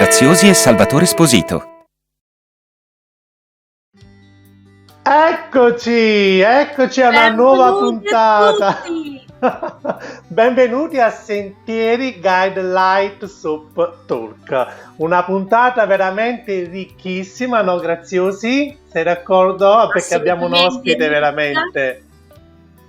Graziosi e Salvatore Esposito. Eccoci a una nuova puntata. Benvenuti a Sentieri Guide Light Soup Talk. Una puntata veramente ricchissima, no Graziosi? Sei d'accordo? Perché abbiamo un ospite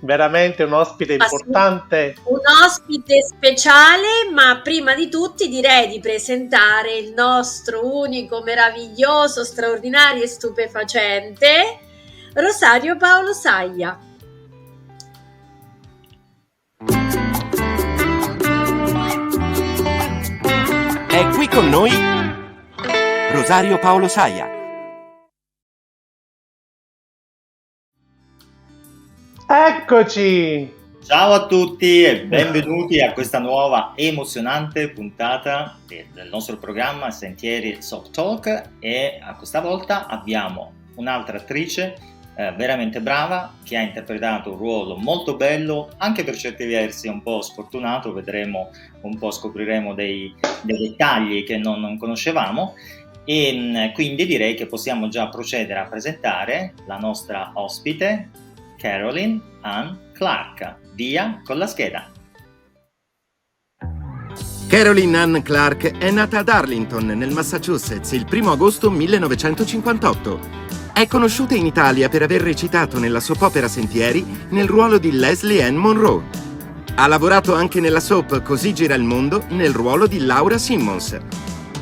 veramente un ospite importante. Un ospite speciale, ma prima di tutti direi di presentare il nostro unico, meraviglioso, straordinario e stupefacente Rosario Paolo Saia. È qui con noi Rosario Paolo Saia. Eccoci! Ciao a tutti e benvenuti a questa nuova emozionante puntata del nostro programma Sentieri Soft Talk, e a questa volta abbiamo un'altra attrice veramente brava che ha interpretato un ruolo molto bello, anche per certi versi un po' sfortunato. Vedremo un po', scopriremo dei dettagli che non conoscevamo, e quindi direi che possiamo già procedere a presentare la nostra ospite, Carolyn Ann Clark. Via con la scheda. Carolyn Ann Clark è nata ad Arlington, nel Massachusetts, il 1 agosto 1958. È conosciuta in Italia per aver recitato nella soap opera Sentieri nel ruolo di Lesley Ann Monroe. Ha lavorato anche nella soap Così gira il mondo nel ruolo di Laura Simmons.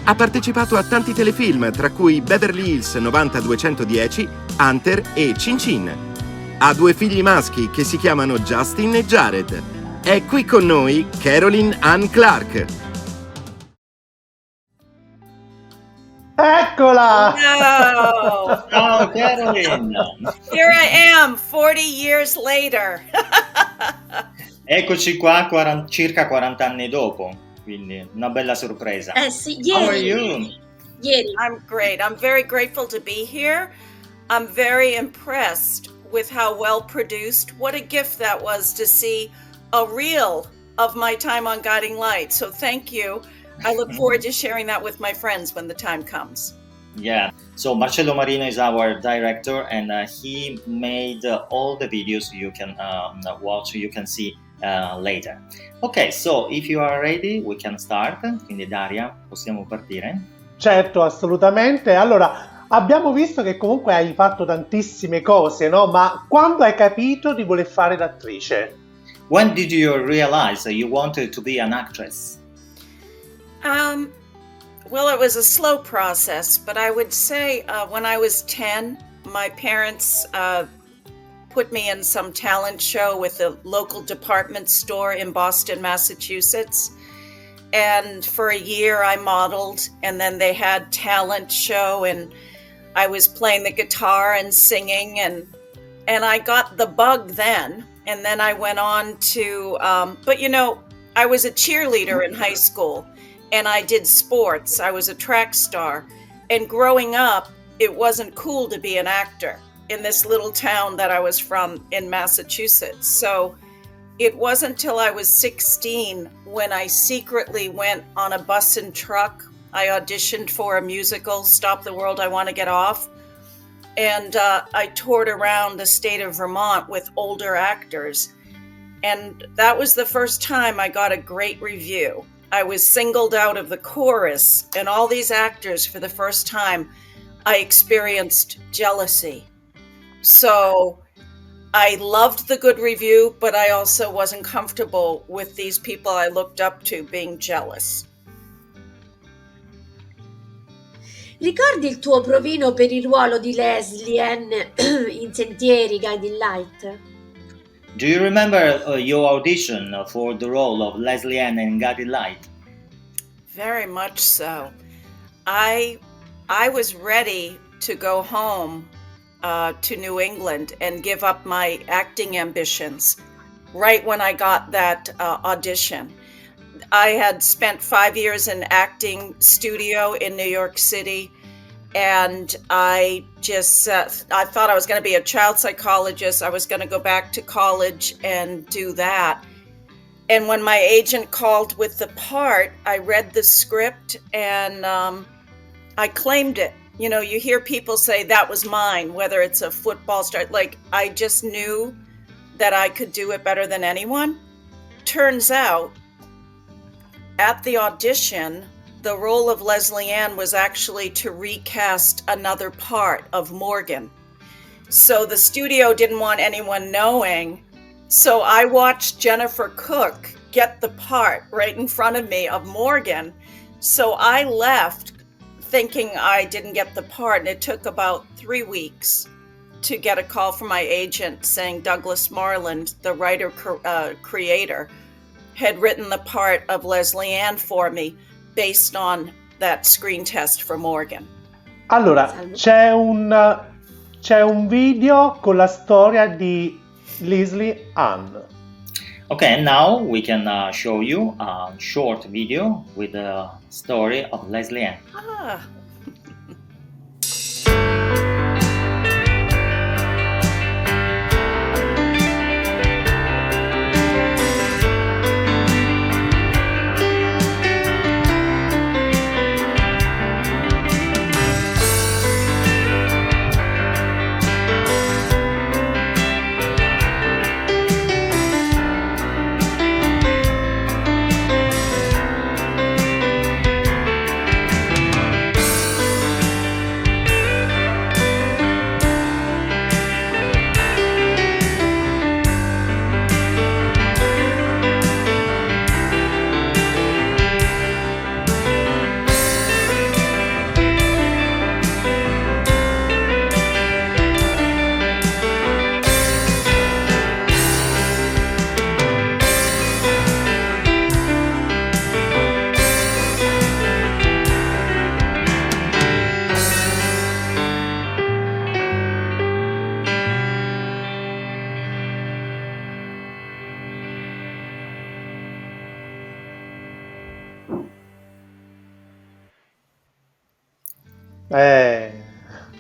Ha partecipato a tanti telefilm, tra cui Beverly Hills 90210, Hunter e Cin Cin. Ha 2 figli maschi che si chiamano Justin e Jared. È qui con noi Carolyn Ann Clark. Eccola! No. Ciao Carolyn! Here I am, 40 years later. Eccoci qua circa 40 anni dopo, quindi una bella sorpresa. Sì, How are you? Ieri. I'm great. I'm very grateful to be here. I'm very impressed with how well produced. What a gift that was to see a reel of my time on Guiding Light. So thank you. I look forward to sharing that with my friends when the time comes. Yeah, so Marcello Marino is our director, and he made all the videos you can watch, you can see later. Ok, so if you are ready, we can start. Quindi Daria, possiamo partire? Certo, assolutamente. Allora, abbiamo visto che comunque hai fatto tantissime cose, no? Ma quando hai capito di voler fare l'attrice? When did you realize that you wanted to be an actress? Well, it was a slow process, but I would say when I was 10, my parents put me in some talent show with a local department store in Boston, Massachusetts. And for a year I modeled, and then they had talent show, and I was playing the guitar and singing, and I got the bug then. And then I went on to, but you know, I was a cheerleader in high school, and I did sports. I was a track star. And growing up, it wasn't cool to be an actor in this little town that I was from in Massachusetts. So it wasn't until I was 16 when I secretly went on a bus and truck. I auditioned for a musical, Stop the World, I Want to Get Off. And I toured around the state of Vermont with older actors. And that was the first time I got a great review. I was singled out of the chorus, and all these actors, for the first time, I experienced jealousy. So I loved the good review, but I also wasn't comfortable with these people I looked up to being jealous. Ricordi il tuo provino per il ruolo di Lesley Ann in Sentieri Guiding Light? Do you remember your audition for the role of Lesley Ann in Guiding Light? Very much so. I was ready to go home to New England and give up my acting ambitions right when I got that audition. I had spent 5 years in acting studio in New York City, and I just I thought I was going to be a child psychologist. I was going to go back to college and do that. And when my agent called with the part, I read the script and I claimed it. You know, you hear people say that was mine, whether it's a football star. Like, I just knew that I could do it better than anyone. Turns out, at the audition, the role of Lesley Ann was actually to recast another part of Morgan. So the studio didn't want anyone knowing. So I watched Jennifer Cook get the part right in front of me of Morgan. So I left thinking I didn't get the part, and it took about 3 weeks to get a call from my agent saying Douglas Marland, the writer creator, had written the part of Lesley Ann for me based on that screen test for Morgan. Allora, c'è un video con la storia di Lesley Ann. Okay, and now we can show you a short video with the story of Lesley Ann. Ah.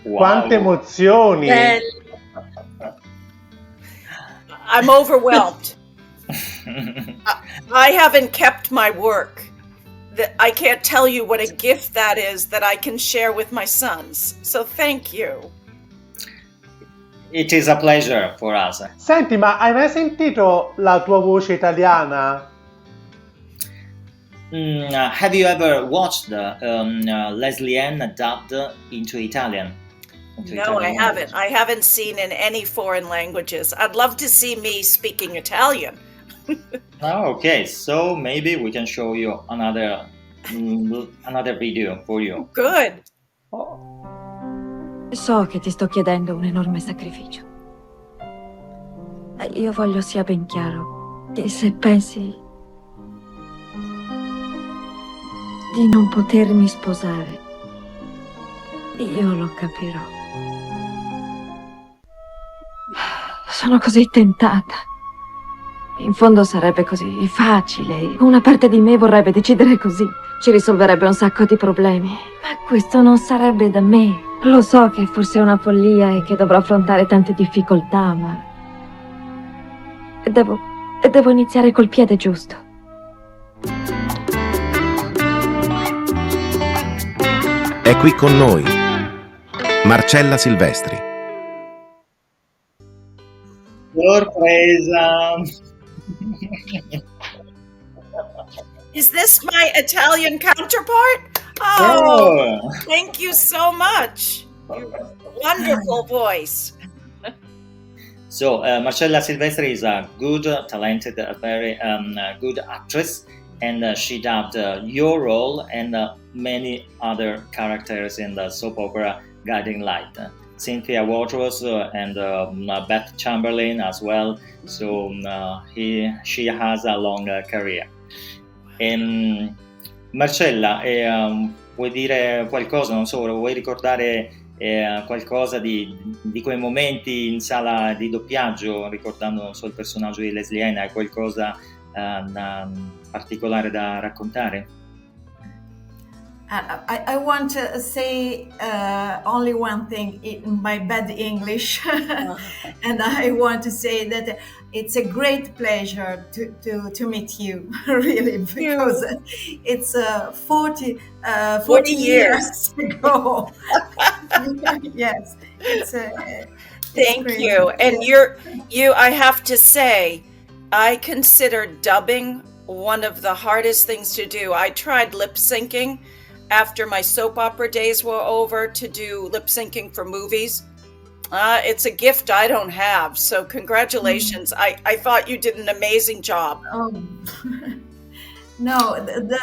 Wow. Quante emozioni! Bello. I'm overwhelmed. I haven't kept my work. I can't tell you what a gift that is that I can share with my sons. So thank you. It is a pleasure for us. Senti, ma hai mai sentito la tua voce italiana? Have you ever watched Lesley Ann dubbed into Italian? No, I haven't. I haven't seen in any foreign languages. I'd love to see me speaking Italian. Oh, okay, so maybe we can show you another video for you. Good. So che ti sto chiedendo un enorme sacrificio. Io voglio sia ben chiaro che se pensi di non potermi sposare, io lo capirò. Sono così tentata. In fondo sarebbe così facile. Una parte di me vorrebbe decidere così. Ci risolverebbe un sacco di problemi. Ma questo non sarebbe da me. Lo so che forse è una follia e che dovrò affrontare tante difficoltà, ma devo iniziare col piede giusto. È qui con noi Marcella Silvestri. Sorpresa! Is this my Italian counterpart? Oh, thank you so much. Wonderful voice. So, Marcella Silvestri is a good, talented, very good actress, and she dubbed your role and many other characters in the soap opera Guiding Light. Cynthia Watros and Beth Chamberlain as well. So she has a long career. Marcella, vuoi dire qualcosa? Non so, vuoi ricordare qualcosa di quei momenti in sala di doppiaggio, ricordando non so il personaggio di Lesley Ann? Hai qualcosa particolare da raccontare? I want to say only one thing in my bad English, and I want to say that it's a great pleasure to meet you, really, because it's 40 years ago. Yes, it's Thank crazy. you. And I have to say, I consider dubbing one of the hardest things to do. I tried lip syncing after my soap opera days were over to do lip syncing for movies. It's a gift I don't have. So congratulations. I thought you did an amazing job. Oh. No, the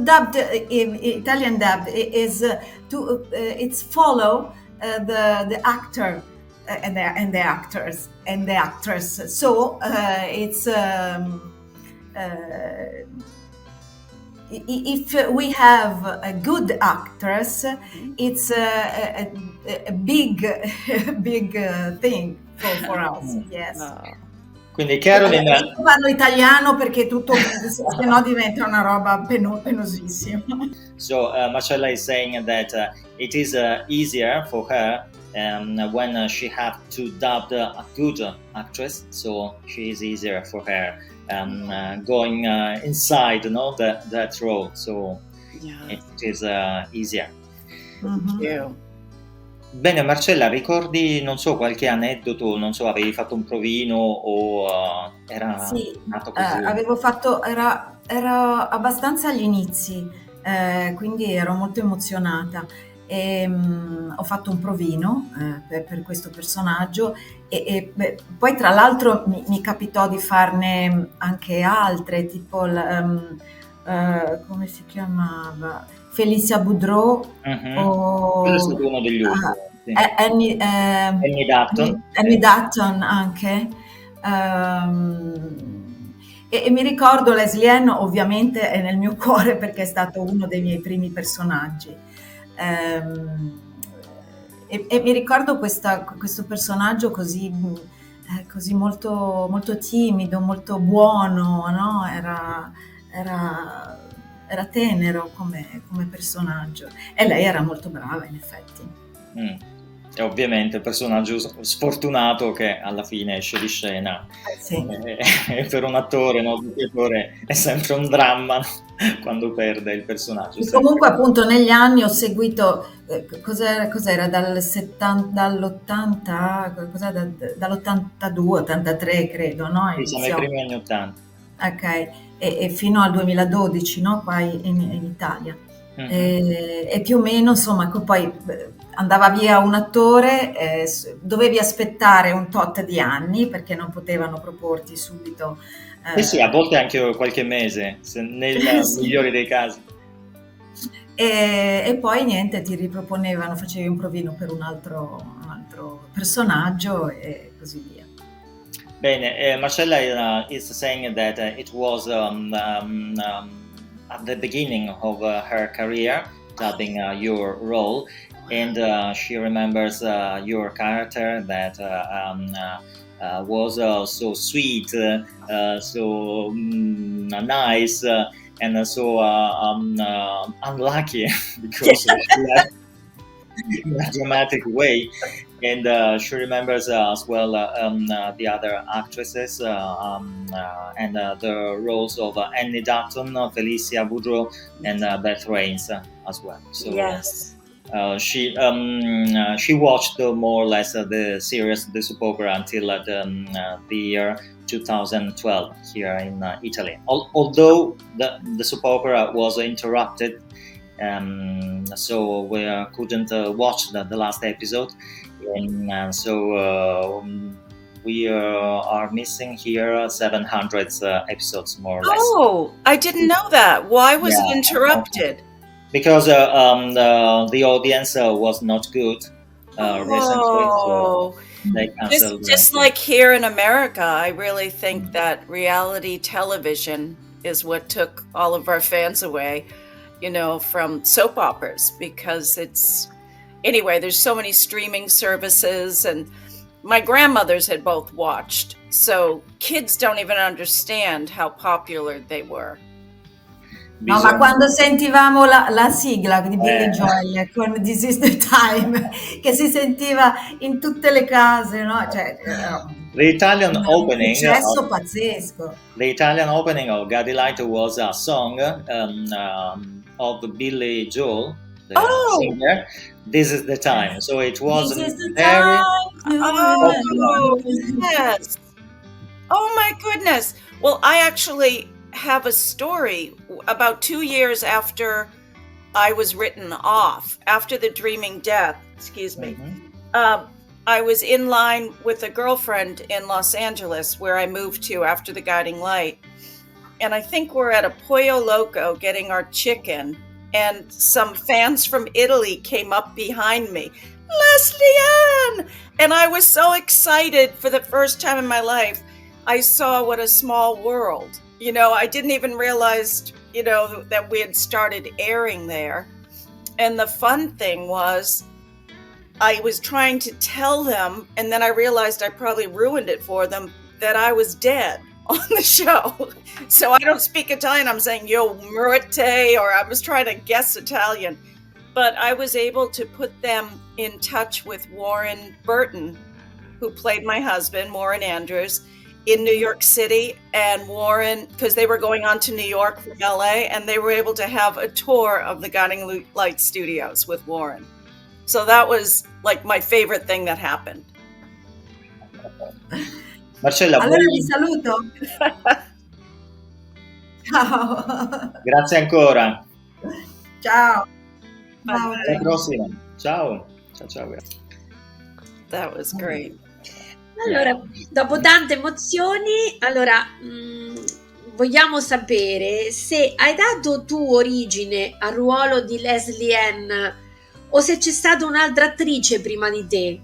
dubbed Italian dubbed is it's follow the actor and the actors and the actress. So it's if we have a good actress, it's a big big thing for us. Yes. Quindi Carolyn... Io parlo italiano perché tutto, se no diventa una roba penosissima. So Marcella is saying that it is easier for her when she have to dub a good actress, so she is easier for her going inside, that role, so it is easier. Thank you. Bene, Marcella, ricordi, non so, qualche aneddoto, non so, avevi fatto un provino o era Sì, nato così? avevo fatto, era abbastanza agli inizi, quindi ero molto emozionata. Ho fatto un provino per questo personaggio e poi tra l'altro mi capitò di farne anche altre, tipo come si chiamava? Felicia Boudreau o Quello è stato uno degli ultimi. Sì. Annie Dutton. Annie Dutton anche. E mi ricordo Lesley Ann, ovviamente è nel mio cuore perché è stato uno dei miei primi personaggi. E mi ricordo questo personaggio così molto, molto timido, molto buono, no? Era tenero come personaggio e lei era molto brava in effetti. E ovviamente il personaggio sfortunato che alla fine esce di scena. Sì. E per un attore, doppiatore, è sempre un dramma quando perde il personaggio. E comunque appunto negli anni ho seguito cos'era dall'82, 83 credo, no? Sì, siamo ai primi anni 80. Ok, e fino al 2012, no? Qua in Italia. E più o meno, insomma, poi andava via un attore, dovevi aspettare un tot di anni perché non potevano proporti subito. Sì, a volte anche qualche mese, nel migliore dei casi. E poi niente, ti riproponevano, facevi un provino per un altro personaggio e così via. Bene, Marcella is saying that it was at the beginning of her career dubbing your role, and she remembers your character that was so sweet, so nice, and so unlucky because she left in a dramatic way. And she remembers as well the other actresses and the roles of Annie Dutton, Felicia Boudreau, and Beth Raines as well. So yes, she watched more or less the series, the soap opera, until the year 2012 here in Italy. Although the soap opera was interrupted, so we couldn't watch the last episode. And so we are missing here 700 episodes more or less. Oh, I didn't know that. Why was it interrupted? Because the audience was not good recently, so they canceled. Just like here in America, I really think that reality television is what took all of our fans away, from soap operas, because anyway, there's so many streaming services, and my grandmothers had both watched, so kids don't even understand how popular they were. No, ma quando sentivamo la sigla di Billy Joel con This is the Time, che si sentiva in tutte le case, no? Cioè, The Italian un opening, successo pazzesco. the Italian opening of Guiding Light was a song of Billy Joel, the singer. This is the time. So it was This is the very time. Oh, yes. Oh my goodness. Well, I actually have a story. About 2 years after I was written off, after the Dreaming Death, excuse me, I was in line with a girlfriend in Los Angeles where I moved to after the Guiding Light. And I think we're at a Pollo Loco getting our chicken. And some fans from Italy came up behind me. Lesley Ann! And I was so excited for the first time in my life. I saw what a small world. You know, I didn't even realize, you know, that we had started airing there. And the fun thing was, I was trying to tell them, and then I realized I probably ruined it for them, that I was dead on the show. So I don't speak Italian. I'm saying yo muerte, or I was trying to guess Italian. But I was able to put them in touch with Warren Burton, who played my husband, Warren Andrews, in New York City. And Warren, because they were going on to New York from LA, and they were able to have a tour of the Guiding Light Studios with Warren. So that was like my favorite thing that happened. Marcella, Allora vi saluto. Ciao. grazie ancora. Ciao. Alla prossima. Ciao. Ciao, ciao, grazie. That was great. Allora, dopo tante emozioni, allora vogliamo sapere se hai dato tu origine al ruolo di Lesley Ann o se c'è stata un'altra attrice prima di te.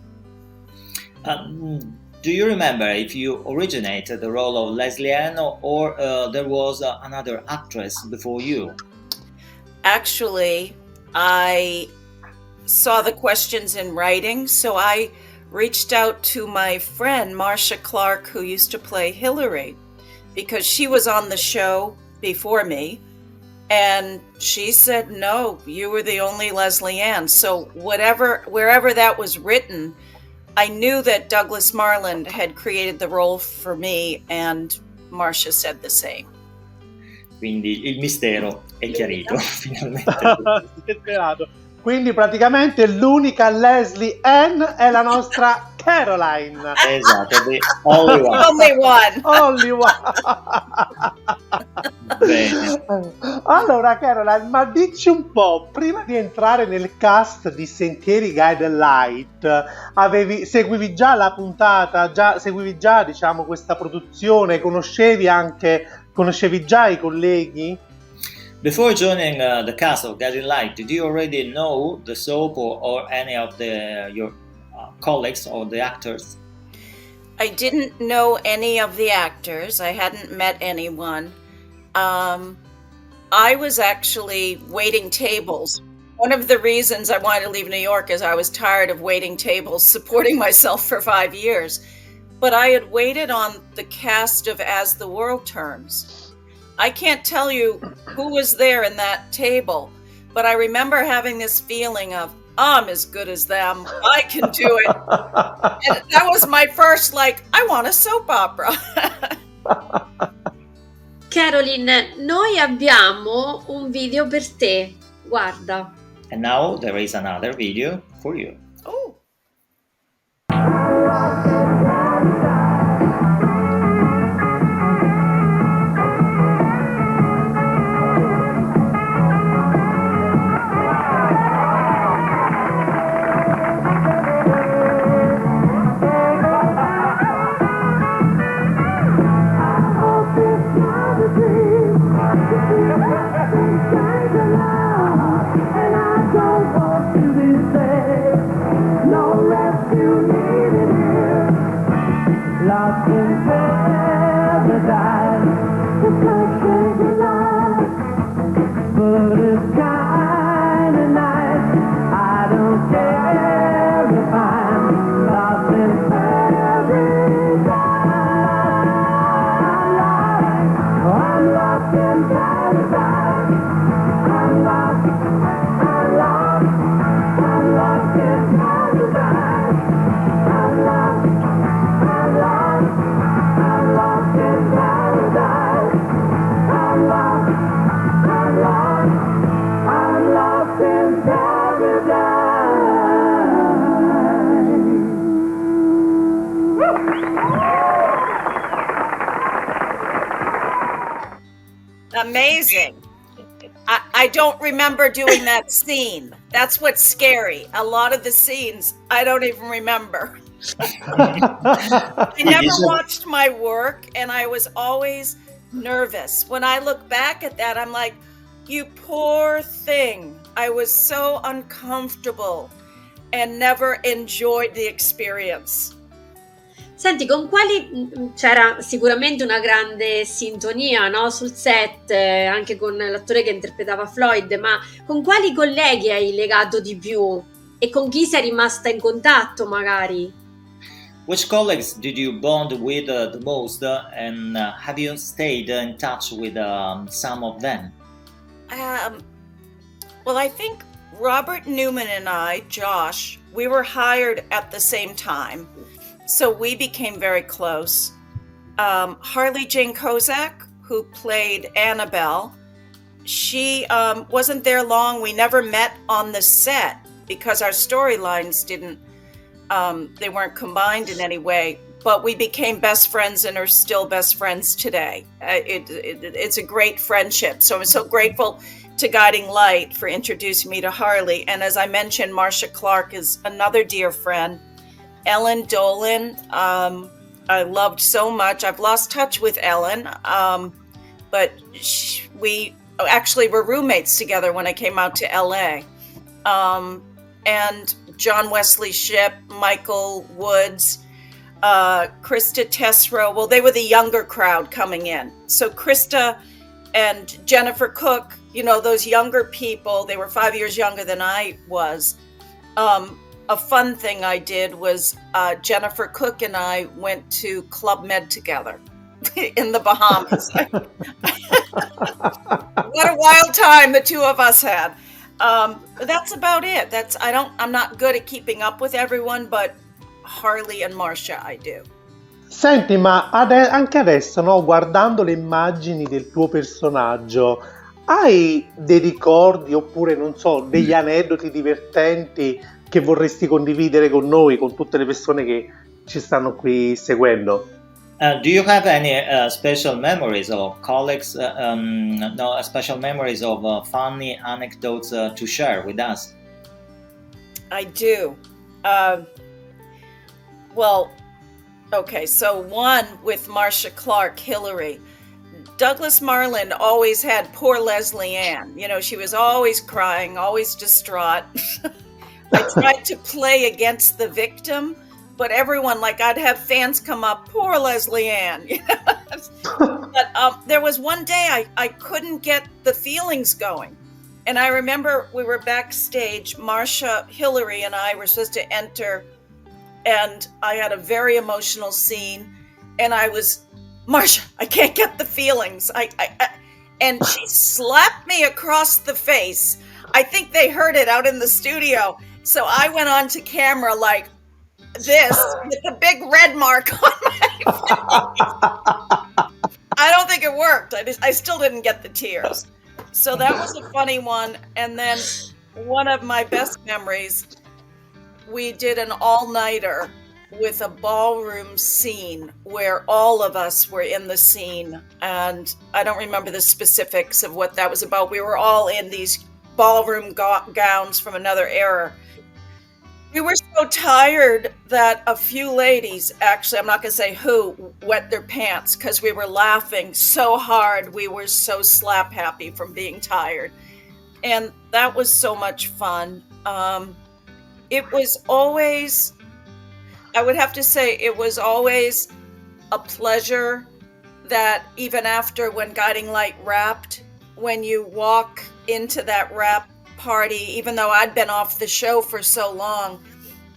Do you remember if you originated the role of Lesley Ann or there was another actress before you? Actually, I saw the questions in writing, so I reached out to my friend Marcia Clark, who used to play Hillary, because she was on the show before me, and she said, no, you were the only Lesley Ann. So wherever that was written, I knew that Douglas Marland had created the role for me, and Marcia said the same. Quindi il mistero è chiarito, finalmente. Si è svelato. Quindi praticamente l'unica Lesley Ann è la nostra Caroline. Esatto, the only one. Only one. Only one. Bene. Allora Caroline, ma dici un po', prima di entrare nel cast di Sentieri Guide Light, seguivi già la puntata, seguivi già, diciamo, questa produzione, conoscevi già i colleghi? Before joining the cast of Guiding Light, did you already know the soap or any of your colleagues or the actors? I didn't know any of the actors. I hadn't met anyone. I was actually waiting tables. One of the reasons I wanted to leave New York is I was tired of waiting tables, supporting myself for 5 years. But I had waited on the cast of As the World Turns. I can't tell you who was there in that table, but I remember having this feeling of, I'm as good as them. I can do it. And that was my first, I want a soap opera. Carolyn, noi abbiamo un video per te. Guarda. And now there is another video for you. Oh. I'm lost in paradise. amazing. I don't remember doing that scene. That's what's scary. A lot of the scenes I don't even remember. I never watched my work, and I was always nervous. When I look back at that, I'm like, you poor thing. I was so uncomfortable and never enjoyed the experience. Senti, con quali c'era sicuramente una grande sintonia, no? Sul set, anche con l'attore che interpretava Floyd, ma con quali colleghi hai legato di più? E con chi sei rimasta in contatto, magari? Which colleagues did you bond with the most, and have you stayed in touch with some of them? Well, I think Robert Newman and I, Josh, we were hired at the same time. So we became very close. Harley Jane Kozak, who played Annabelle, she wasn't there long. We never met on the set because our storylines they weren't combined in any way. But we became best friends and are still best friends today. It's a great friendship. So I'm so grateful to Guiding Light for introducing me to Harley. And as I mentioned, Marcia Clark is another dear friend. Ellen Dolan, I loved so much. I've lost touch with Ellen, but we actually were roommates together when I came out to LA. And John Wesley Shipp, Michael Woods, Krista Tesro. Well, they were the younger crowd coming in. So Krista and Jennifer Cook, those younger people, they were 5 years younger than I was. A fun thing I did was Jennifer Cook and I went to Club Med together in the Bahamas. What a wild time the two of us had. That's about it. I'm not good at keeping up with everyone, but Harley and Marcia I do. Senti, ma anche adesso, no, guardando le immagini del tuo personaggio, hai dei ricordi oppure, non so, degli aneddoti divertenti che vorresti condividere con noi, con tutte le persone che ci stanno qui seguendo? Do you have any special memories of colleagues, special memories of funny anecdotes to share with us? I do. Okay, so one with Marcia Clark, Hillary. Douglas Marland always had poor Lesley Ann. She was always crying, always distraught. I tried to play against the victim, but everyone, I'd have fans come up, poor Lesley Ann. But there was one day I couldn't get the feelings going. And I remember we were backstage, Marcia, Hillary, and I were supposed to enter, and I had a very emotional scene, and I was, Marcia, I can't get the feelings. And she slapped me across the face. I think they heard it out in the studio. So I went on to camera like this with a big red mark on my face. I don't think it worked. I still didn't get the tears. So that was a funny one. And then one of my best memories, we did an all-nighter with a ballroom scene where all of us were in the scene. And I don't remember the specifics of what that was about. We were all in these ballroom gowns from another era. We were so tired that a few ladies, actually, I'm not going to say who, wet their pants because we were laughing so hard. We were so slap happy from being tired. And that was so much fun. It was always, I would have to say, it was always a pleasure that even after when Guiding Light wrapped, when you walk into that wrap party, even though I'd been off the show for so long,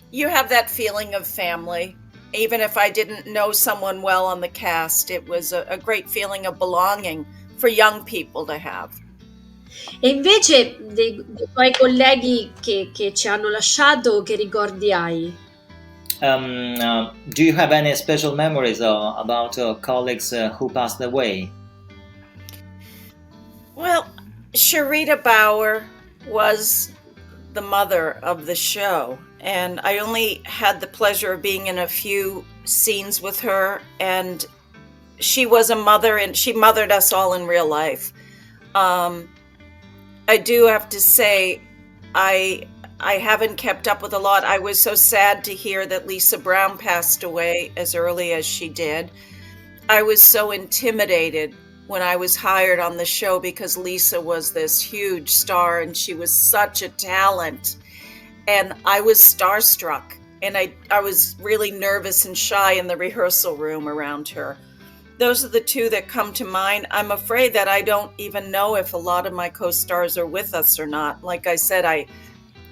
you have that feeling of family. Even if I didn't know someone well on the cast, it was a great feeling of belonging for young people to have. E invece dei tuoi colleghi che ci hanno lasciato, che ricordi hai? Do you have any special memories about colleagues who passed away? Well, Sharita Bauer was the mother of the show, and I only had the pleasure of being in a few scenes with her, and she was a mother, and she mothered us all in real life. I do have to say, I haven't kept up with a lot. I was so sad to hear that Lisa Brown passed away as early as she did. I was so intimidated when I was hired on the show because Lisa was this huge star and she was such a talent. And I was starstruck, and I was really nervous and shy in the rehearsal room around her. Those are the two that come to mind. I'm afraid that I don't even know if a lot of my co-stars are with us or not. Like I said, I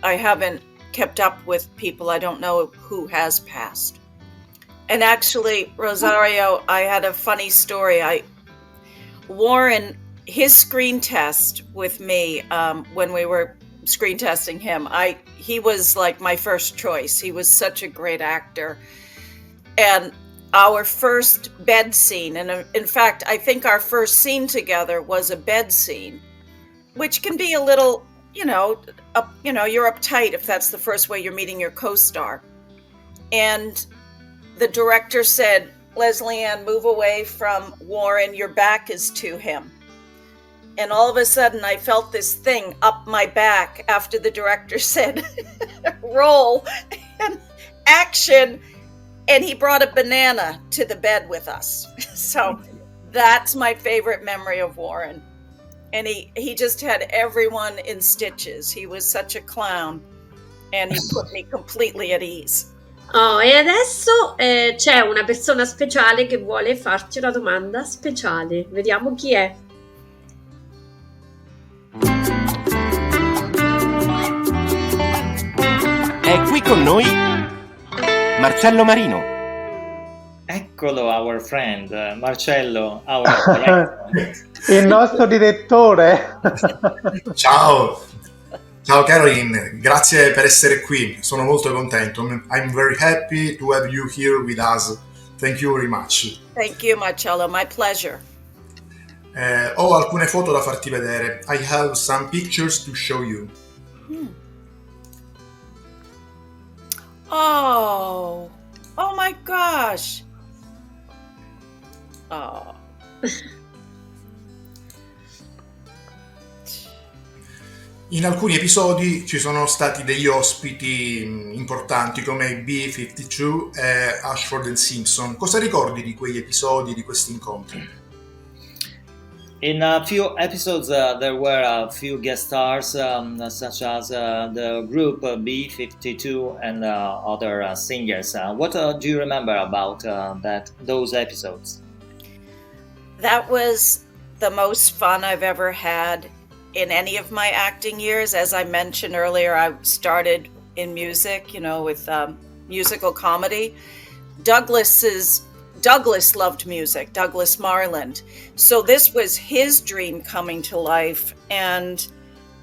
haven't kept up with people. I don't know who has passed. And actually, Rosario, I had a funny story. Warren, his screen test with me, when we were screen testing him, he was like my first choice. He was such a great actor. And our first bed scene, and in fact, I think our first scene together was a bed scene, which can be a little, you're uptight if that's the first way you're meeting your co-star. And the director said, Lesley Ann, move away from Warren, your back is to him. And all of a sudden I felt this thing up my back after the director said, roll and action. And he brought a banana to the bed with us. So that's my favorite memory of Warren. And he just had everyone in stitches. He was such a clown. And he put me completely at ease. Oh, e adesso c'è una persona speciale che vuole farti una domanda speciale. Vediamo chi è. È qui con noi Marcello Marino. Eccolo, our friend, Marcello, our director. Il nostro direttore. Ciao! Ciao Carolyn, grazie per essere qui, sono molto contento. I'm very happy to have you here with us. Thank you very much. Thank you, Marcello, my pleasure. Ho alcune foto da farti vedere. I have some pictures to show you. Oh my gosh. Oh. In alcuni episodi ci sono stati degli ospiti importanti come B52 e Ashford and Simpson. Cosa ricordi di quegli episodi, di questi incontri? In a few episodes, there were a few guest stars, such as the group B52 and other singers. What do you remember about those episodes? That was the most fun I've ever had in any of my acting years. As I mentioned earlier, I started in music, with musical comedy. Douglas loved music, Douglas Marland. So this was his dream coming to life. And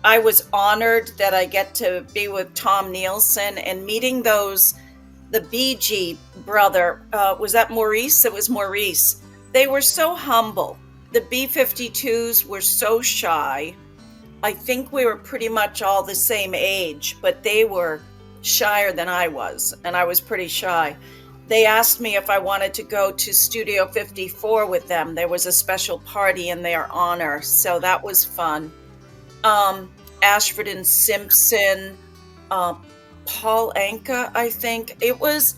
I was honored that I get to be with Tom Nielsen and meeting the Bee Gee brother. Was that Maurice? It was Maurice. They were so humble. The B-52s were so shy. I think we were pretty much all the same age, but they were shyer than I was, and I was pretty shy. They asked me if I wanted to go to Studio 54 with them. There was a special party in their honor, so that was fun. Ashford and Simpson, Paul Anka, I think. It was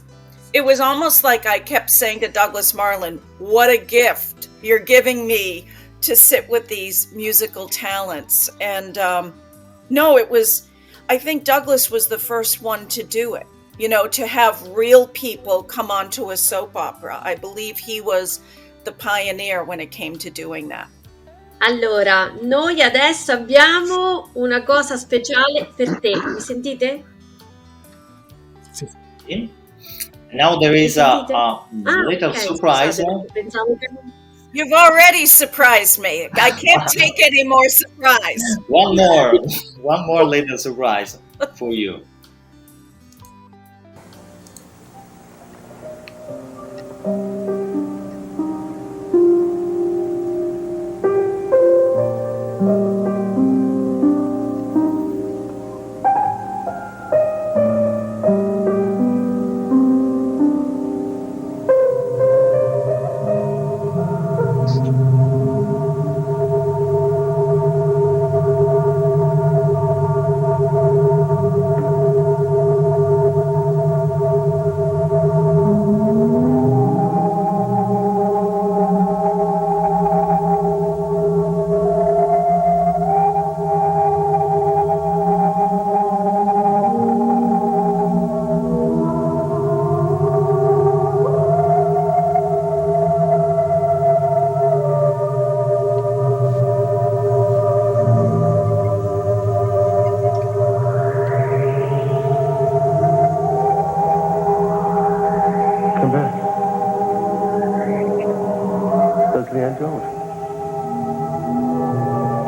almost like I kept saying to Douglas Marland, what a gift you're giving me to sit with these musical talents. And I think Douglas was the first one to do it. To have real people come onto a soap opera. I believe he was the pioneer when it came to doing that. Allora, noi adesso abbiamo una cosa speciale per te. Mi sentite? Sì. Now there is a little surprise. Pensavo che... You've already surprised me. I can't take any more surprise. One more little surprise for you. Ann, don't.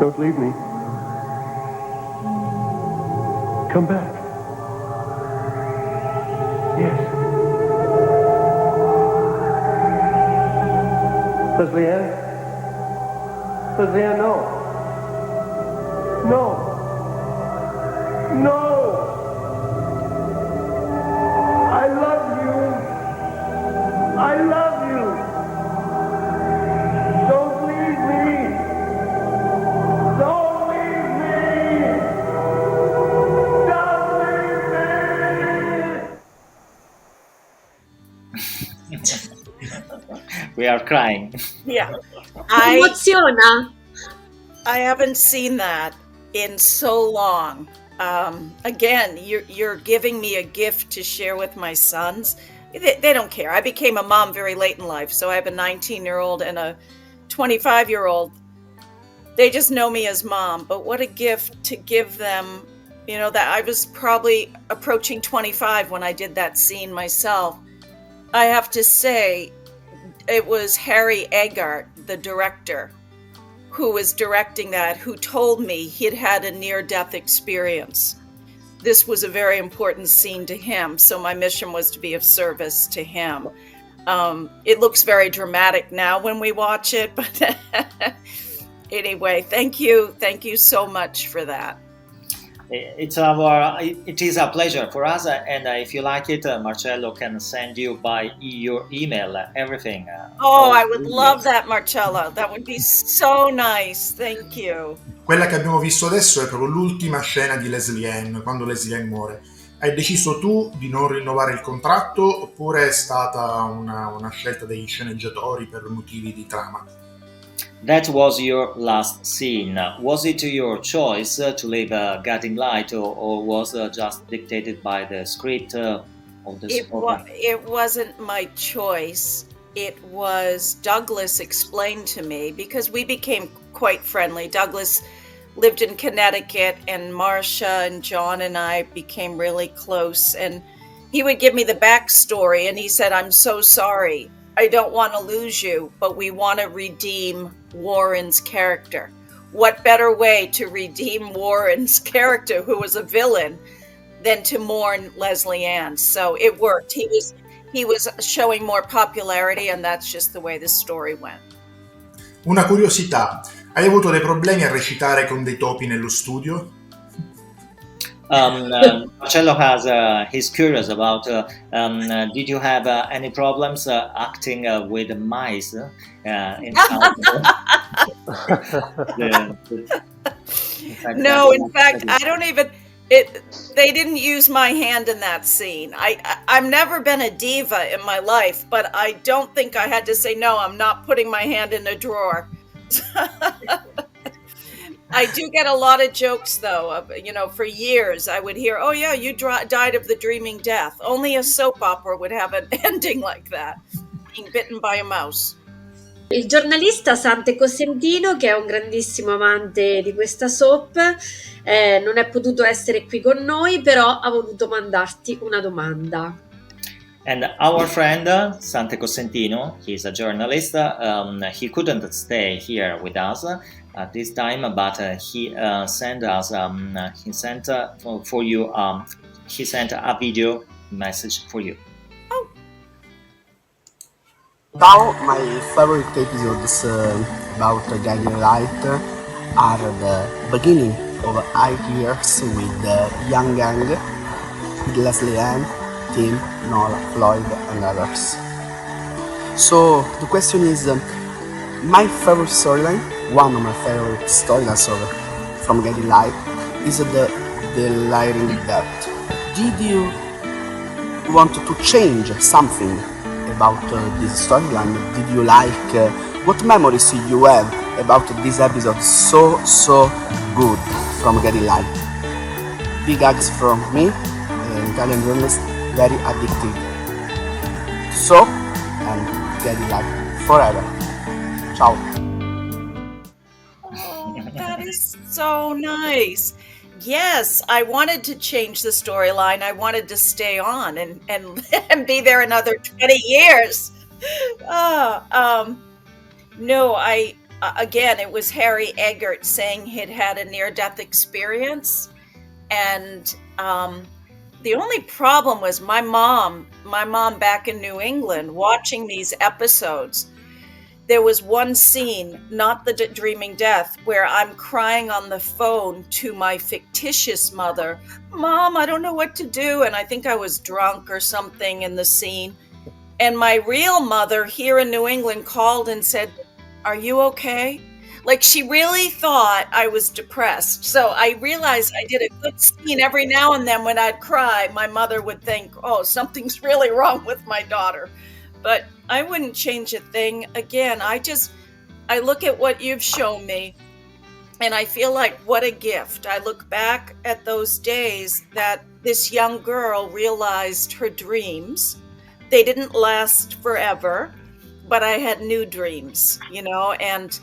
Don't leave me. Come back. Yes. Lesley Ann? Lesley Ann, no. No. No! I love you. I love you. Don't leave me. Don't leave me. Don't leave me. We are crying. Yeah. Emoziona. I haven't seen that in so long. Again, you're giving me a gift to share with my sons. They don't care. I became a mom very late in life, so I have a 19-year-old and a 25-year-old. They just know me as mom, but what a gift to give them. You know, that I was probably approaching 25 when I did that scene myself. I have to say, it was Harry Agart, the director, who was directing that, who told me he'd had a near-death experience. This was a very important scene to him, so my mission was to be of service to him. It looks very dramatic now when we watch it, but anyway, thank you so much for that. It is a pleasure for us, and if you like it, Marcello can send you by your email everything. I would love that, Marcello. That would be so nice. Thank you. Quella che abbiamo visto adesso è proprio l'ultima scena di Lesley Ann, quando Lesley Ann muore. Hai deciso tu di non rinnovare il contratto oppure è stata una scelta degli sceneggiatori per motivi di trama? That was your last scene. Was it your choice to leave Guiding Light, or was just dictated by the script of the program? It wasn't my choice. It was Douglas explained to me, because we became quite friendly. Douglas lived in Connecticut, and Marcia and John and I became really close. And he would give me the backstory, and he said, "I'm so sorry. I don't want to lose you, but we want to redeem Warren's character. What better way to redeem Warren's character, who was a villain, than to mourn Lesley Ann?" So it worked. He was showing more popularity, and that's just the way the story went. Una curiosità, hai avuto dei problemi a recitare con dei topi nello studio? Marcello he's curious about, did you have any problems acting with mice inside? No, in fact, I don't even, they didn't use my hand in that scene. I've never been a diva in my life, but I don't think I had to say, no, I'm not putting my hand in a drawer. I do get a lot of jokes, though. For years I would hear, "Oh yeah, you died of the dreaming death." Only a soap opera would have an ending like that, being bitten by a mouse. Il giornalista Sante Cosentino, che è un grandissimo amante di questa soap, non è potuto essere qui con noi, però ha voluto mandarti una domanda. And our friend Sante Cosentino, he's a journalist. He couldn't stay here with us at this time, but he sent us. He sent for you. He sent a video message for you. Now, my favorite episodes about Guiding Light are the beginning of 8 years with the young gang, with Lesley Ann, Tim, Nola, Floyd, and others. So the question is, my favorite storyline, one of my favorite storylines from Guiding Light, is the layering depth. Did you want to change something about this storyline? Did you like, what memories you have about this episode so good from Guiding Light? Big hugs from me, an Italian journalist, very addictive. So, and Guiding Light forever. Ciao. Oh, that is so nice. Yes, I wanted to change the storyline. I wanted to stay on and be there another 20 years. No, again, it was Harry Eggert saying he'd had a near-death experience. And the only problem was my mom back in New England watching these episodes. There was one scene, not the dreaming death, where I'm crying on the phone to my fictitious mother, "Mom, I don't know what to do." And I think I was drunk or something in the scene. And my real mother here in New England called and said, "Are you okay?" Like, she really thought I was depressed. So I realized I did a good scene. Every now and then when I'd cry, my mother would think, "Oh, something's really wrong with my daughter." But I wouldn't change a thing. Again, I look at what you've shown me and I feel like what a gift. I look back at those days that this young girl realized her dreams. They didn't last forever, but I had new dreams, and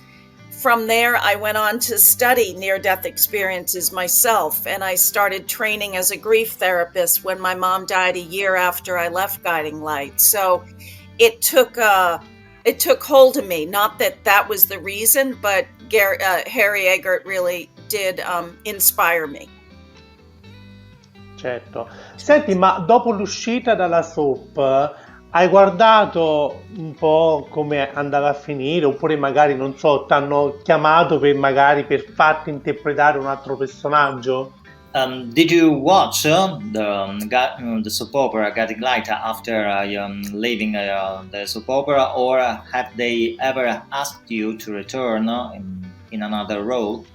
from there, I went on to study near-death experiences myself, and I started training as a grief therapist when my mom died a year after I left Guiding Light. So it took hold of me. Not that was the reason, but Harry Eggert really did inspire me. Certo. Senti, ma dopo l'uscita dalla soap, hai guardato un po' come andava a finire, oppure magari, non so, ti hanno chiamato per farti interpretare un altro personaggio? Did you watch the soap opera Guiding Light after leaving the soap opera, or have they ever asked you to return in another role?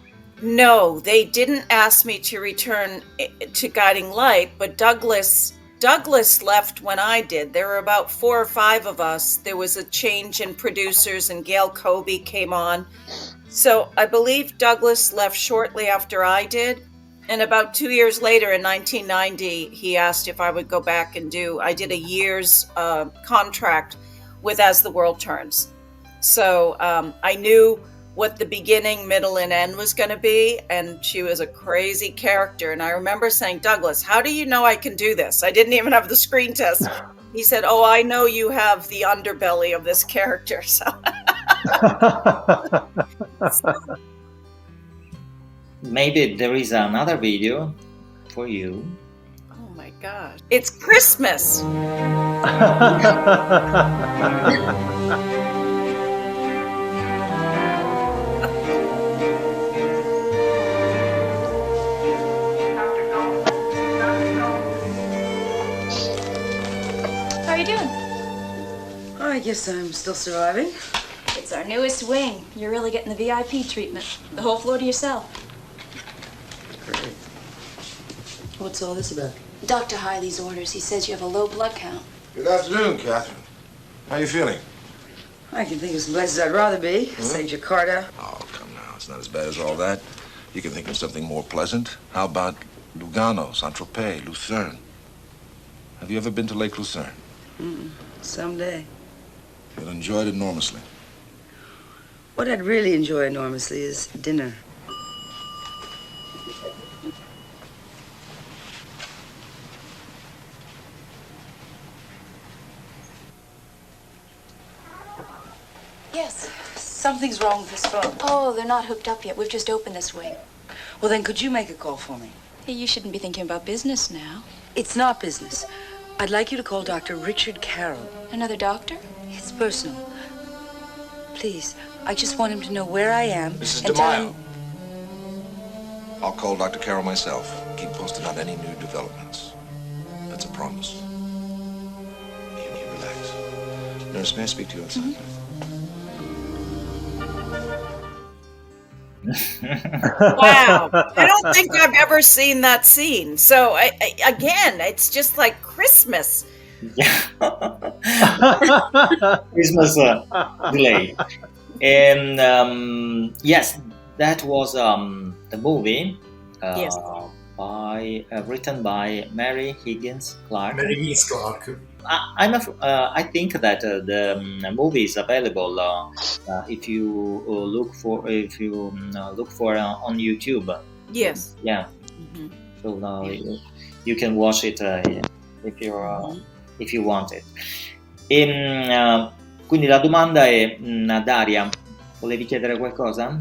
No, they didn't ask me to return to Guiding Light, but Douglas left when I did. There were about 4 or 5 of us. There was a change in producers and Gail Colby came on. So I believe Douglas left shortly after I did. And about 2 years later in 1990, he asked if I would go back and I did a year's contract with As the World Turns. So I knew what the beginning, middle, and end was going to be, and she was a crazy character. And I remember saying, "Douglas, how do you know I can do this? I didn't even have the screen test." He said, "Oh, I know you have the underbelly of this character." So maybe there is another video for you. Oh my gosh. It's Christmas. How are you doing? I guess I'm still surviving. It's our newest wing. You're really getting the VIP treatment. The whole floor to yourself. Great. What's all this about? Dr. Hiley's orders. He says you have a low blood count. Good afternoon, Catherine. How are you feeling? I can think of some places I'd rather be. Say Jakarta. Oh, come now. It's not as bad as all that. You can think of something more pleasant. How about Lugano, Saint-Tropez, Lucerne? Have you ever been to Lake Lucerne? Someday. You'll enjoy it enormously. What I'd really enjoy enormously is dinner. Yes, something's wrong with this phone. Oh, they're not hooked up yet. We've just opened this wing. Well, then could you make a call for me? Hey, you shouldn't be thinking about business now. It's not business. I'd like you to call Dr. Richard Carroll. Another doctor? It's personal. Please, I just want him to know where I am. Mrs. and tell DeMaio. him... I'll call Dr. Carroll myself. Keep posted on any new developments. That's a promise. You relax. Nurse, may I speak to you outside? Wow. I don't think I've ever seen that scene. So, again, it's just like Christmas. Yeah. Christmas delay. And yes, that was the movie Yes. written by Mary Higgins Clark. Mary Higgins Clark. I think that the movie is available if you look for on YouTube. Yes. Yeah. Mm-hmm. So you can watch it if you want it. Quindi la domanda è, Daria, Volevi chiedere qualcosa?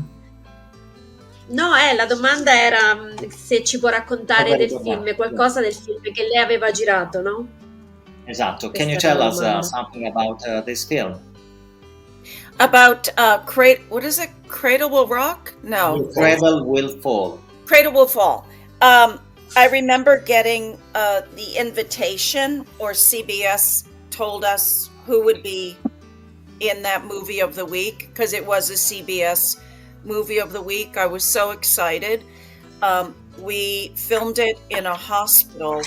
No, la domanda era se ci può raccontare Cosa del ricordare? film, qualcosa del film che lei aveva girato, no? Esatto. Can you Questa era tell la us domanda. something about this film? About what is it? Cradle Will Rock? No. Cradle Will Fall. Cradle Will Fall. I remember getting the invitation, or CBS told us who would be in that movie of the week, because it was a CBS movie of the week. I was so excited. We filmed it in a hospital,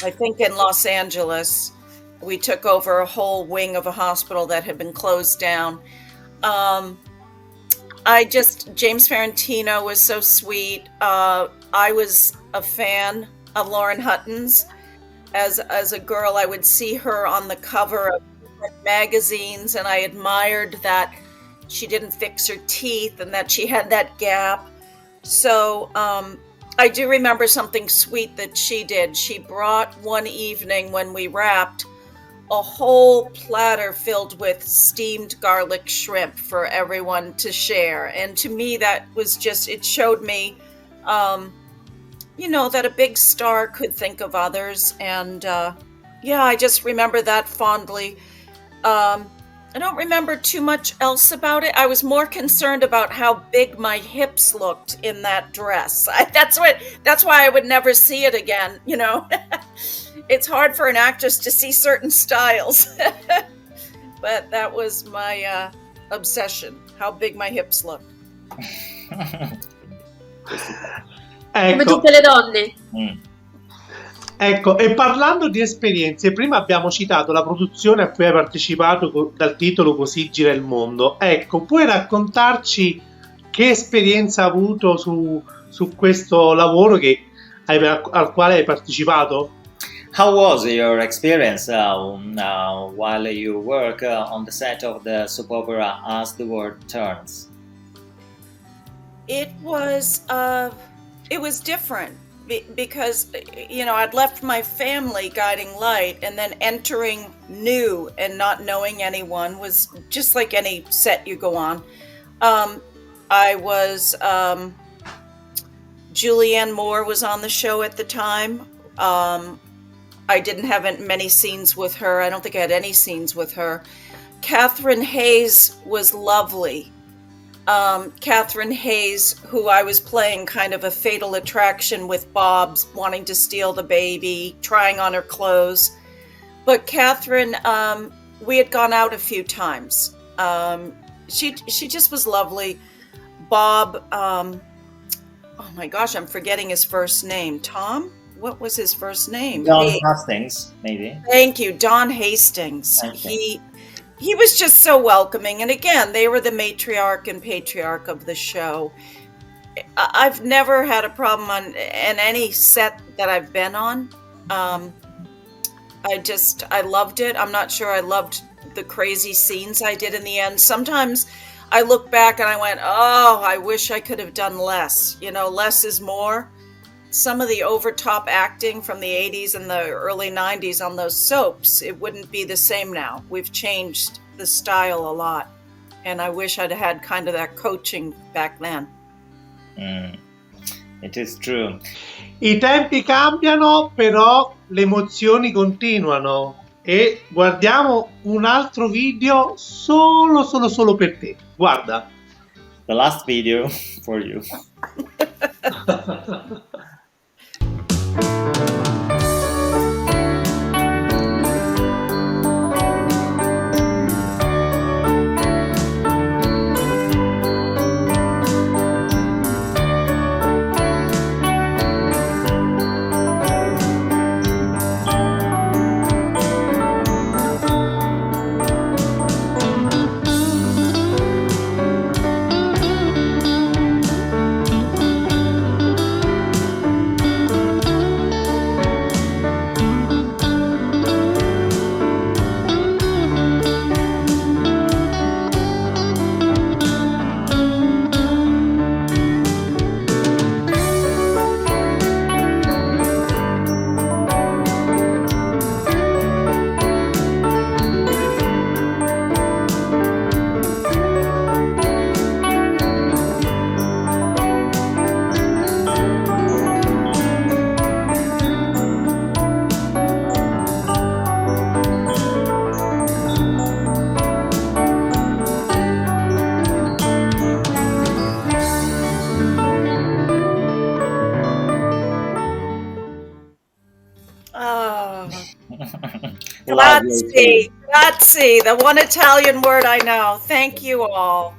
I think in Los Angeles. We took over a whole wing of a hospital that had been closed down. James Ferrantino was so sweet. I was a fan of Lauren Hutton's. As a girl, I would see her on the cover of magazines, and I admired that she didn't fix her teeth and that she had that gap. So I do remember something sweet that she did. She brought one evening when we wrapped a whole platter filled with steamed garlic shrimp for everyone to share. And to me, that was just, it showed me, that a big star could think of others. And I just remember that fondly. I don't remember too much else about it. I was more concerned about how big my hips looked in that dress. That's why I would never see it again, It's hard for an actress to see certain styles. But that was my obsession, how big my hips looked. Come tutte le donne. Ecco, e parlando di esperienze, prima abbiamo citato la produzione a cui hai partecipato dal titolo Così gira il mondo. Ecco, puoi raccontarci che esperienza hai avuto su questo lavoro al quale hai partecipato? How was your experience while you work on the set of the soap opera As the World Turns? It was different because I'd left my family guiding light, and then entering new and not knowing anyone was just like any set you go on. I was Julianne Moore was on the show at the time. I didn't have many scenes with her. I don't think I had any scenes with her. Catherine Hayes was lovely. Catherine Hayes, who I was playing kind of a fatal attraction with Bob, wanting to steal the baby, trying on her clothes. But Catherine, we had gone out a few times. She just was lovely. Bob, oh my gosh, I'm forgetting his first name. Tom? What was his first name? Don Hastings, maybe. Thank you, Don Hastings. Okay. He was just so welcoming. And again, they were the matriarch and patriarch of the show. I've never had a problem in any set that I've been on. I loved it. I'm not sure I loved the crazy scenes I did in the end. Sometimes I look back and I went, oh, I wish I could have done less. Less is more. Some of the over-top acting from the 80s and the early 90s on those soaps, it wouldn't be the same now. We've changed the style a lot. And I wish I'd had kind of that coaching back then. It is true. I tempi cambiano, però le emozioni continuano. E guardiamo un altro video solo per te. Guarda. The last video for you. Grazie, grazie, the one Italian word I know. Thank you all.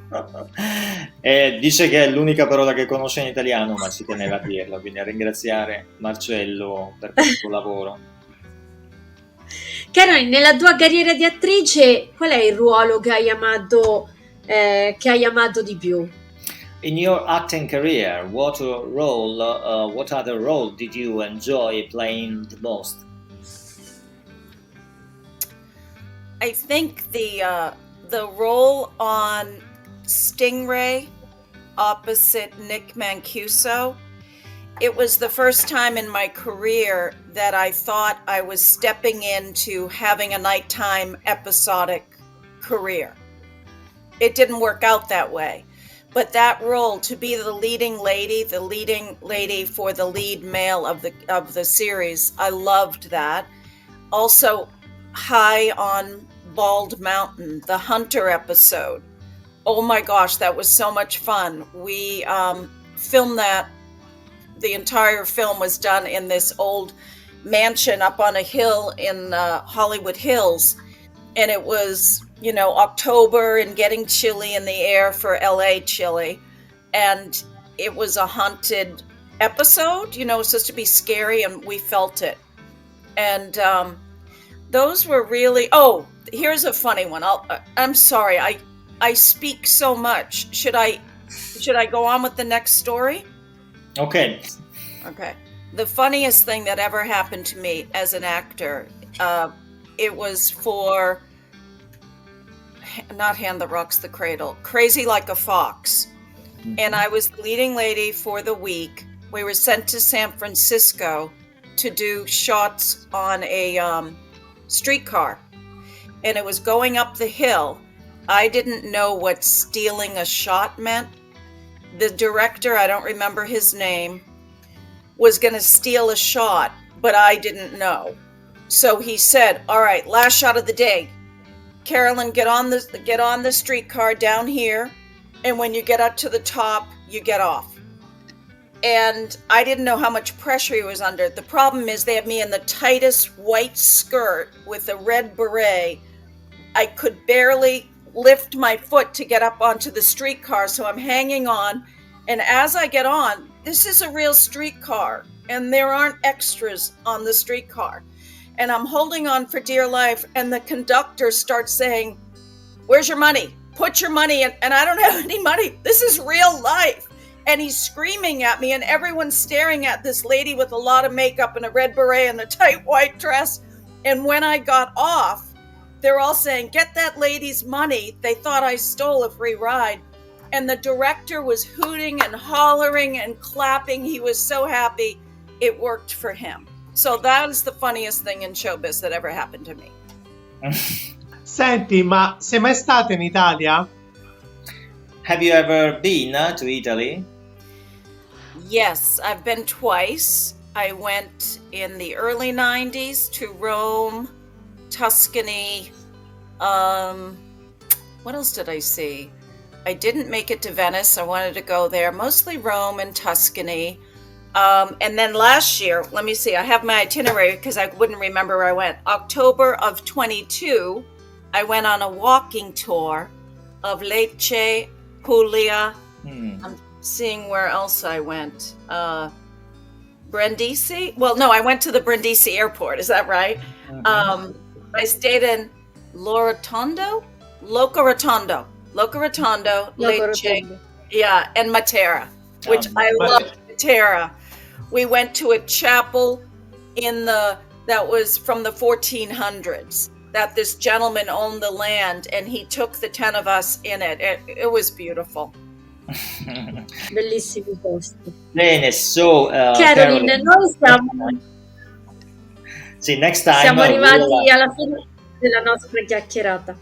Dice che è l'unica parola che conosce in italiano, ma ci teneva a dirlo, quindi a ringraziare Marcello per questo lavoro. Carolyn, nella tua carriera di attrice, qual è il ruolo che hai amato di più? In your acting career, what other role did you enjoy playing the most? I think the role on Stingray opposite Nick Mancuso, it was the first time in my career that I thought I was stepping into having a nighttime episodic career. It didn't work out that way, but that role, to be the leading lady for the lead male of the series, I loved that. Also, High on Bald Mountain, the Hunter episode. Oh my gosh, that was so much fun. We filmed that. The entire film was done in this old mansion up on a hill in Hollywood Hills. And it was, October and getting chilly in the air for LA chilly. And it was a haunted episode, it was supposed to be scary, and we felt it. And those were really, here's a funny one. I'm sorry, I speak so much. Should I go on with the next story? Okay. The funniest thing that ever happened to me as an actor, it was for, not Hand That Rocks the Cradle, Crazy Like a Fox. And I was the leading lady for the week. We were sent to San Francisco to do shots on a streetcar. And it was going up the hill. I didn't know what stealing a shot meant. The director, I don't remember his name, was going to steal a shot, but I didn't know. So he said, all right, last shot of the day. Carolyn, get on the streetcar down here, and when you get up to the top, you get off. And I didn't know how much pressure he was under. The problem is they had me in the tightest white skirt with a red beret. I could barely lift my foot to get up onto the streetcar, so I'm hanging on. And as I get on, this is a real streetcar, and there aren't extras on the streetcar. And I'm holding on for dear life, and the conductor starts saying, where's your money? Put your money in. And I don't have any money. This is real life. And he's screaming at me, and everyone's staring at this lady with a lot of makeup and a red beret and a tight white dress. And when I got off, they're all saying, get that lady's money. They thought I stole a free ride. And the director was hooting and hollering and clapping. He was so happy it worked for him. So that is the funniest thing in showbiz that ever happened to me. Senti, ma sei mai stata in Italia? Have you ever been to Italy? Yes, I've been twice. I went in the early 90s to Rome, Tuscany. What else did I see? I didn't make it to Venice. I wanted to go there. Mostly Rome and Tuscany. And then last year, let me see, I have my itinerary because I wouldn't remember where I went. October of 22, I went on a walking tour of Lecce, Puglia. I'm seeing where else I went. Brindisi? Well, no, I went to the Brindisi airport. Is that right? I stayed in Loca Rotondo, Lecce, yeah, and Matera, which I love Matera. We went to a chapel that was from the 1400s, that this gentleman owned the land, and he took the 10 of us in it. It was beautiful. Bellissimi posti. Bene, so Carolyn, noi sì, next time siamo arrivati alla fine della nostra chiacchierata.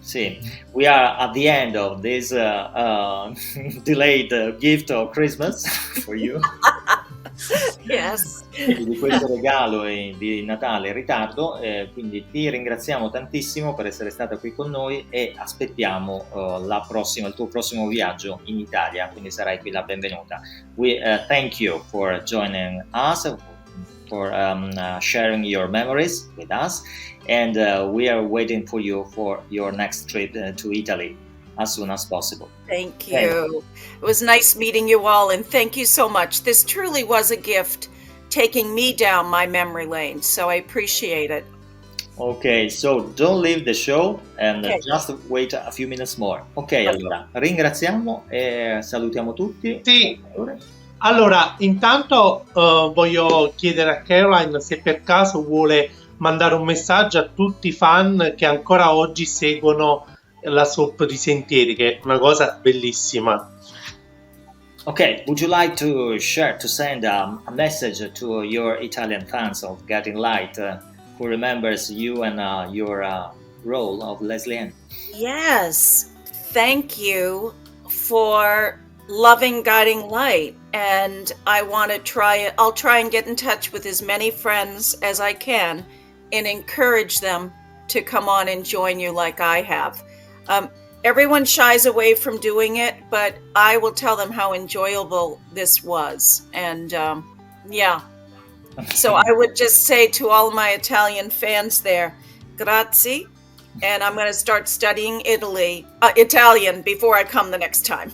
Sì, we are at the end of this delayed gift of Christmas for you. Yes. Di questo regalo di Natale in ritardo, quindi ti ringraziamo tantissimo per essere stata qui con noi e aspettiamo il tuo prossimo viaggio in Italia, quindi sarai qui la benvenuta. We thank you for joining us, for sharing your memories with us, and we are waiting for you for your next trip to Italy as soon as possible. Thank you. It was nice meeting you all, and thank you so much. This truly was a gift, taking me down my memory lane, so I appreciate it. Ok, so don't leave the show and just wait a few minutes more. Ok, allora ringraziamo e salutiamo tutti. Sì. Allora, intanto voglio chiedere a Caroline se per caso vuole mandare un messaggio a tutti i fan che ancora oggi seguono la soap di Sentieri, che è una cosa bellissima. Okay, would you like to send a message to your Italian fans of Guiding Light who remembers you and your role of Lesley Ann? Yes, thank you for loving Guiding Light, and I'll try and get in touch with as many friends as I can and encourage them to come on and join you like I have. Everyone shies away from doing it, but I will tell them how enjoyable this was. And so I would just say to all of my Italian fans there, grazie. And I'm going to start studying Italian before I come the next time.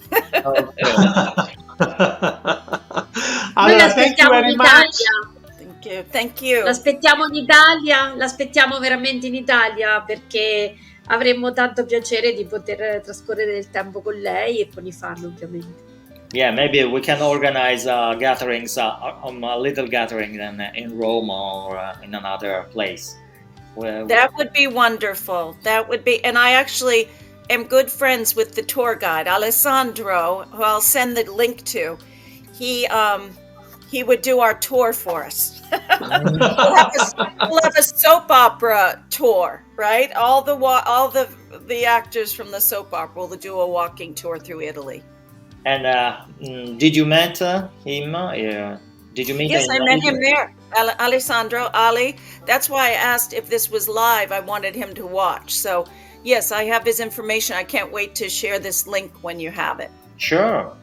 Allora, thank you very much. Thank you. L'aspettiamo in Italia, l'aspettiamo veramente in Italia, perché avremmo tanto piacere di poter trascorrere del tempo con lei e con i fan, ovviamente. Yeah, maybe we can organize gatherings, a little gathering in Rome or in another place. That would be wonderful. That would be, and I actually am good friends with the tour guide, Alessandro, who I'll send the link to. He would do our tour for us. We'll have a soap opera tour, right? All the actors from the soap opera will do a walking tour through Italy. And did you meet him? Did you meet him? Yes, I met him there. Alessandro, Ali. That's why I asked if this was live. I wanted him to watch. So, yes, I have his information. I can't wait to share this link when you have it. Sure.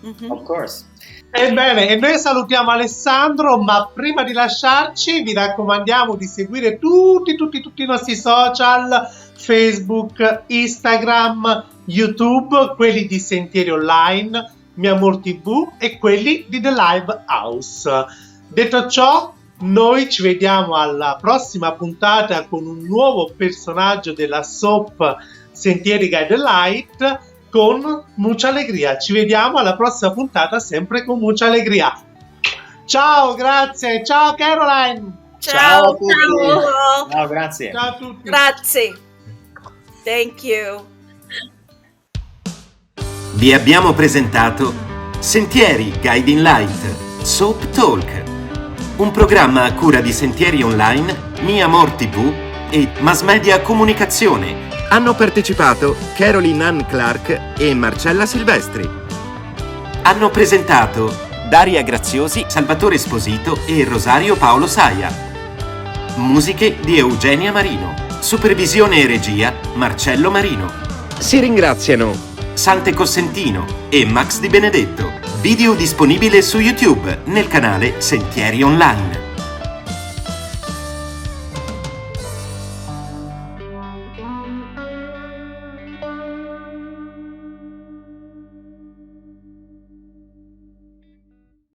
Of course. Ebbene, e noi salutiamo Alessandro, ma prima di lasciarci vi raccomandiamo di seguire tutti i nostri social, Facebook, Instagram, YouTube, quelli di Sentieri Online, Mia Amor TV e quelli di The LiveHouse. Detto ciò, noi ci vediamo alla prossima puntata con un nuovo personaggio della soap Sentieri Guiding Light con mucha allegria. Ci vediamo alla prossima puntata sempre con mucha allegria. Ciao, grazie. Ciao Caroline. Ciao. Ciao, grazie. Ciao a tutti. Grazie. Thank you. Vi abbiamo presentato Sentieri Guiding Light Soap Talk, un programma a cura di Sentieri Online, Mia Amor TV e Mass Media Comunicazione. Hanno partecipato Carolyn Ann Clark e Marcella Silvestri. Hanno presentato Daria Graziosi, Salvatore Esposito e Rosario Paolo Saia. Musiche di Eugenia Marino. Supervisione e regia Marcello Marino. Si ringraziano Sante Cossentino e Max Di Benedetto. Video disponibile su YouTube nel canale Sentieri Online.